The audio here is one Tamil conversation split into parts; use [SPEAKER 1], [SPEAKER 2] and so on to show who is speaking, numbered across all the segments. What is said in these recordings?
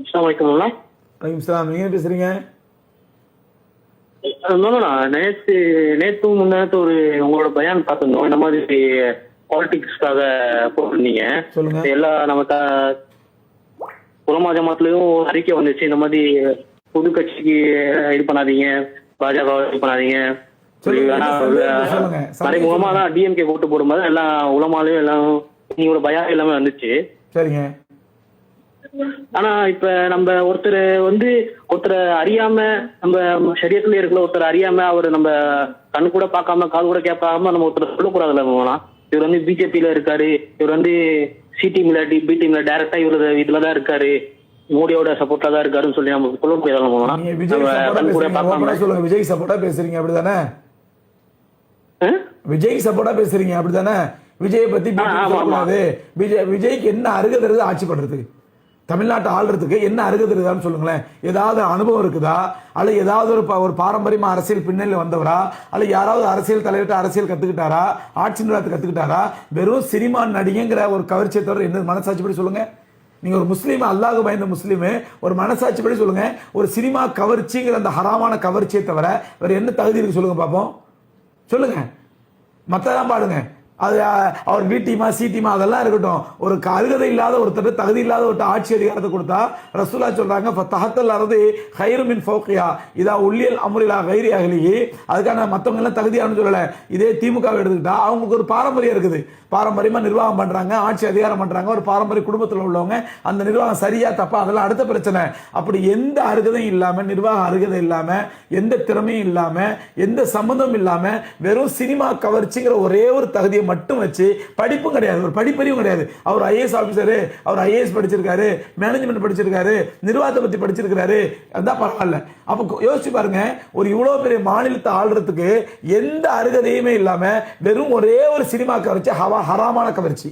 [SPEAKER 1] அஸ்ஸலாமு அலைக்கும் மாமா.
[SPEAKER 2] வலைக்கும் சலாம். நீங்க பேசுறீங்க?
[SPEAKER 1] மாமா நான் நேத்தும் முன்னாத்து ஒரு உங்களோட பயான் பார்த்திருந்தோம். இந்த மாதிரி பாலிடிக்ஸ்க்காக போட்டிருந்தீங்க.
[SPEAKER 2] சொல்லுங்க.
[SPEAKER 1] எல்லா நம்ம உலமா ஜமாத்துலயும் அறிக்கை வந்துச்சு, இந்த மாதிரி புது கட்சிக்கு இது பண்ணாதீங்க, பாஜக இது பண்ணாதீங்க. மறைமுகமா தான் டிஎம்கே ஓட்டு போடும்போது எல்லாம் உலமாலையும் எல்லாம் நீங்களோட பயம் எல்லாமே வந்துச்சு.
[SPEAKER 2] சரிங்க.
[SPEAKER 1] ஆனா இப்ப நம்ம ஒருத்தரை அறியாம, நம்ம சரியத்துல இருக்கிற ஒருத்தர் அறியாம, அவர் நம்ம கண்ணு கூட பார்க்காம காது கூட கேட்காம நம்ம ஒருத்தர் சொல்லக்கூடாதுல்ல போனா, இவர் வந்து பிஜேபியில இருக்காரு, இவர் வந்து சி டீம்ல பி டீம்ல டைரக்டா இவரு இதுலதான் இருக்காரு, மோடியோட சப்போர்ட்ல தான் இருக்காருன்னு சொல்லி நம்ம சொல்ல முடியாதுல்ல போனா.
[SPEAKER 2] சொல்லுங்க, விஜய் சப்போர்ட்டா பேசுறீங்க அப்படிதானே? விஜய் சப்போர்ட்டா பேசுறீங்க அப்படிதானே? விஜயை பத்தி விஜய்க்கு என்ன அருகதை இருக்குது ஆட்சி பண்றதுக்கு, தமிழ்நாட்டை ஆள்றதுக்கு என்ன அருகதை இருக்குதான்னு சொல்லுங்களேன். ஏதாவது அனுபவம் இருக்குதா, அல்ல ஏதாவது ஒரு பாரம்பரியமா அரசியல் பின்னணியில் வந்தவரா, அல்ல யாராவது அரசியல் தலைவர்கிட்ட அரசியல் கத்துக்கிட்டாரா, ஆட்சி நிர்வாகத்தை கத்துக்கிட்டாரா? வெறும் சினிமா நடிகைங்கிற ஒரு கவர்ச்சியை தவிர என்ன மனசாட்சி படி சொல்லுங்க. நீங்க ஒரு முஸ்லீம், அல்லாஹ் பயந்த முஸ்லீம், ஒரு மனசாட்சி படி சொல்லுங்க. ஒரு சினிமா கவர்ச்சிங்கிற அந்த ஹராமான கவர்ச்சியை தவிர வேற என்ன தகுதி இருக்கு சொல்லுங்க பாப்போம். சொல்லுங்க. மத்ததான் பாடுங்க. அது அவர் பி டீமா சி டீமா அதெல்லாம் இருக்கட்டும். ஒரு அருகதை இல்லாத ஒருத்தர், தகுதி இல்லாத ஒரு ஆட்சி அதிகாரத்தை கொடுத்தா ரசூலா சொல்றாங்க ஃபதஹத்தல் அர்து கைரு மின் ஃபௌகியா இதா உல்லியல் அம்ரிலா கைரி அஹ்லிஹி. அதுக்கான மற்றவங்க எல்லாம் தகுதியானு சொல்லல. இதே திமுக எடுத்துக்கிட்டா அவங்களுக்கு ஒரு பாரம்பரியம் இருக்குது, பாரம்பரியமா நிர்வாகம் பண்றாங்க, ஆட்சி அதிகாரம் பண்றாங்க, ஒரு பாரம்பரிய குடும்பத்தில் உள்ளவங்க. அந்த நிர்வாகம் சரியா தப்பா அதெல்லாம் அடுத்த பிரச்சனை. அப்படி எந்த அருகதையும் இல்லாம, நிர்வாக அருகதை இல்லாம, எந்த திறமையும் இல்லாம, எந்த சம்பந்தமும் இல்லாம, வெறும் சினிமா கவர்ச்சிங்கிற ஒரே ஒரு தகுதியை மட்டும் வச்சு, படிப்பும் கிடையாது, ஒரு படிப்பறிவும் கிடையாது. அவர் ஐஏஎஸ் ஆபீசரு, அவர் ஐஏஎஸ் படிச்சிருக்காரு, மேனேஜ்மெண்ட் படிச்சிருக்காரு, நிர்வாகத்தை பத்தி படிச்சிருக்காரு, அதான் பரவாயில்ல. அப்ப யோசிச்சு பாருங்க, ஒரு இவ்வளவு பெரிய மாநிலத்தை ஆள்றதுக்கு எந்த அருகதையுமே இல்லாம வெறும் ஒரே ஒரு சினிமா கவர்ச்சி, ஹராமான கவர்ச்சி.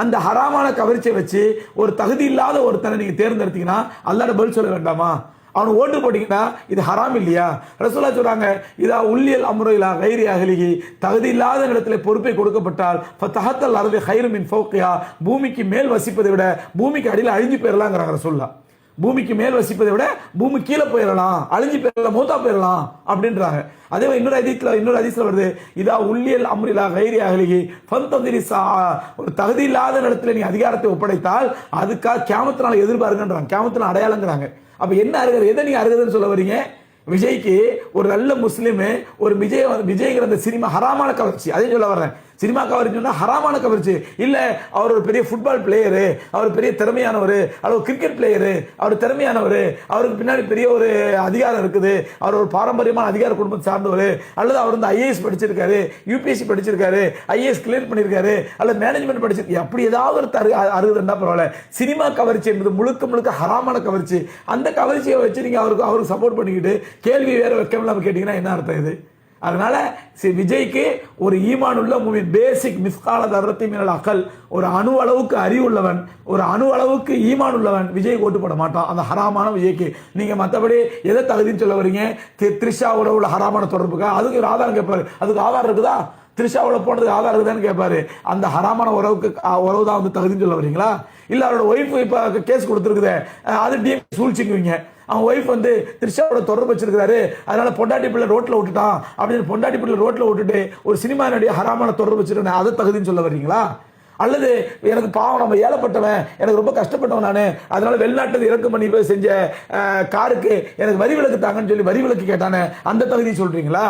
[SPEAKER 2] அந்த ஹராமான கவர்ச்சியை வச்சு ஒரு தகுதி இல்லாத ஒருத்தனை நீங்க தேர்ந்தெடுத்தீங்கன்னா அல்லாஹ்ட பதில் சொல்ல வேண்டாமா? அவனுக்கு ஓட்டு போட்டீங்கன்னா இது ஹராம் இல்லையா? ரசூலா சொல்றாங்க இதா உல்லியல் அம்ருலா கைரி அஹ்லிஹி, தகுதி இல்லாத இடத்துல பொறுப்பை கொடுக்கப்பட்டால் ஃபதஹத்தல் அர்து கைரு மின் ஃபௌகியா, பூமிக்கு மேல் வசிப்பதை விட பூமிக்கு அடியில் அழிஞ்சு போயிடலாங்கிறாங்க ரசூலுல்லாஹ். பூமிக்கு மேல் வசிப்பதை விட பூமி கீழே போயிடலாம், அழிஞ்சு போயிடலாம், மூத்தா போயிடலாம் அப்படின்றாங்க. அதே மாதிரி இன்னொரு ஹதீஸ்ல வருது இதா உல்லியல் அம்ரிலா கைரி அஹ்லிஹி ஃபந்ததிரி சா, ஒரு தகுதி இல்லாத இடத்துல நீ அதிகாரத்தை ஒப்படைத்தால் அதுக்காக கியாமத்தினால எதிர்பார்க்கன்றாங்க, கியாமத்தினால அடையாளங்கிறாங்க. அப்ப என்ன அருகதை, எதை நீங்க அருகதைன்னு சொல்ல வரீங்க? விஜய்க்கு ஒரு நல்ல முஸ்லிம், ஒரு விஜய்ங்கிற அந்த சினிமா ஹராமான கவர்ச்சி, அதே சொல்ல வர்றேன். சினிமா கவர்ச்சி ஹராமான கவர்ச்சி இல்ல. அவர் ஒரு பெரிய ஃபுட்பால் பிளேயரு, அவர் பெரிய திறமையானவர், அவர் கிரிக்கெட் பிளேயரு, அவர் திறமையானவர், அவருக்கு பின்னாடி பெரிய ஒரு அதிகாரம் இருக்குது, அவர் ஒரு பாரம்பரியமான அதிகார குடும்பத்தை சார்ந்தவர், அல்லது அவர் வந்து ஐஏஎஸ் படிச்சிருக்காரு, யூபிஎஸ்சி படிச்சிருக்காரு, ஐஏஎஸ் கிளியர் பண்ணிருக்காரு, அல்லது மேனேஜ்மெண்ட் படிச்சிருக்காரு, அப்படி ஏதாவது ஒரு அருகதுன்னா பரவாயில்ல. சினிமா கவர்ச்சி என்பது முழுக்க முழுக்க ஹராமான கவர்ச்சி. அந்த கவர்ச்சியை வச்சு நீங்க அவருக்கு சப்போர்ட் பண்ணிக்கிட்டு கேள்வி வேற வைக்காம கேட்டீங்கன்னா என்ன அர்த்தம் இது? அதனால விஜய்க்கு ஒரு ஈமான் உள்ள மூமின், பேசிக் மிஸ்கால தர்ரத்தி மினல் அகல், ஒரு அணு அளவுக்கு அறிவுள்ளவன், ஒரு அணு அளவுக்கு ஈமான் உள்ளவன் விஜய் ஓட்டு போட மாட்டான். அந்த ஹராமான விஜய்க்கு நீங்க மற்றபடி எதை தகுதின்னு சொல்ல வரீங்க? த்ரிஷாவோட உள்ள ஹராமான தொடர்புக்கா? அதுக்கு ஒரு ஆதாரம் கேட்பாரு. அதுக்கு ஆதாரம் இருக்குதா? த்ரிஷாவோட போனதுக்கு ஆதாரம் இருக்குதான்னு கேட்பாரு. அந்த ஹராமான உறவு தான் வந்து தகுதின்னு சொல்ல வரீங்களா? இல்ல அவரோட ஒய்ஃப் இப்ப கேஸ் கொடுத்துருக்குது, அது டிஎம் சூழ்ச்சிக்குவீங்க. அவன் ஒய்ஃப் வந்து த்ரிஷாவோட தொடர்பு வச்சிருக்காரு, அதனால பொண்டாட்டி பிள்ளை ரோட்ல விட்டுட்டான் அப்படின்னு பொண்டாட்டி பிள்ளை ரோட்ல விட்டுட்டு ஒரு சினிமா நடிகை ஹராமான தொடர்பு வச்சிருக்கேன், அதை தகுதின்னு சொல்ல வர்றீங்களா? அல்லது எனக்கு பாவம், நம்ம ஏழப்பட்டவன், எனக்கு ரொம்ப கஷ்டப்பட்டவன் நானு, அதனால வெளிநாட்டு இறக்குமதி போய் செஞ்ச காருக்கு எனக்கு வரி விலக்கு தாங்கன்னு சொல்லி வரி விலக்கு கேட்டானே, அந்த தகுதி சொல்றீங்களா?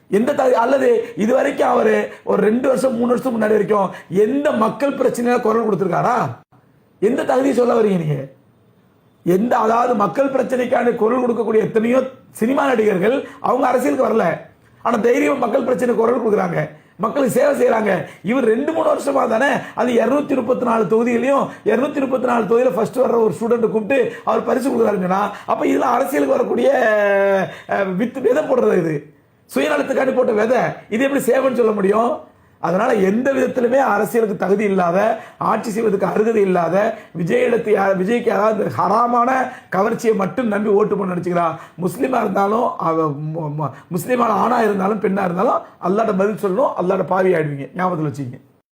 [SPEAKER 2] எந்த தகுதி? அல்லது இது வரைக்கும் அவரு ஒரு 2 வருஷம் 3 வருஷம் முன்னாடி வரைக்கும் எந்த மக்கள் பிரச்சனையில குரல் கொடுத்திருக்காரா? எந்த தகுதியை சொல்ல வரீங்க நீங்க? அதாவது மக்கள் பிரச்சனைக்கான குரல் கொடுக்கக்கூடிய எத்தனையோ சினிமா நடிகர்கள் அவங்க அரசியலுக்கு வரல, ஆனா தைரியம் மக்கள் பிரச்சனை குரல் கொடுக்குறாங்க, மக்களுக்கு சேவை செய்யறாங்க. இவர் 2-3 வருஷமா தானே அது 234 தொகுதியிலையும் 234 தொகுதியில ஃபர்ஸ்ட் வர்ற ஒரு ஸ்டூடெண்ட் கூப்பிட்டு அவர் பரிசு கொடுக்குறாருன்னா, அப்ப இதெல்லாம் அரசியலுக்கு வரக்கூடிய விதை போடுறது, இது சுயநலத்துக்காண்டி போட்ட விதை, இது எப்படி சேவைன்னு சொல்ல முடியும்? அதனால எந்த விதத்திலுமே அரசியலுக்கு தகுதி இல்லாத, ஆட்சி செய்வதற்கு அருகதை இல்லாத விஜய்க்கு யாராவது ஹராமான கவர்ச்சியை மட்டும் நம்பி ஓட்டு பண்ண நினைச்சுக்கிறான். முஸ்லீமா இருந்தாலும், முஸ்லீமான ஆணா இருந்தாலும் பெண்ணா இருந்தாலும் அல்லாஹ்ட பதில் சொல்லணும், அல்லாஹ்ட பாவி ஆயிடுவீங்க. ஞாபகத்தில் வச்சுங்க.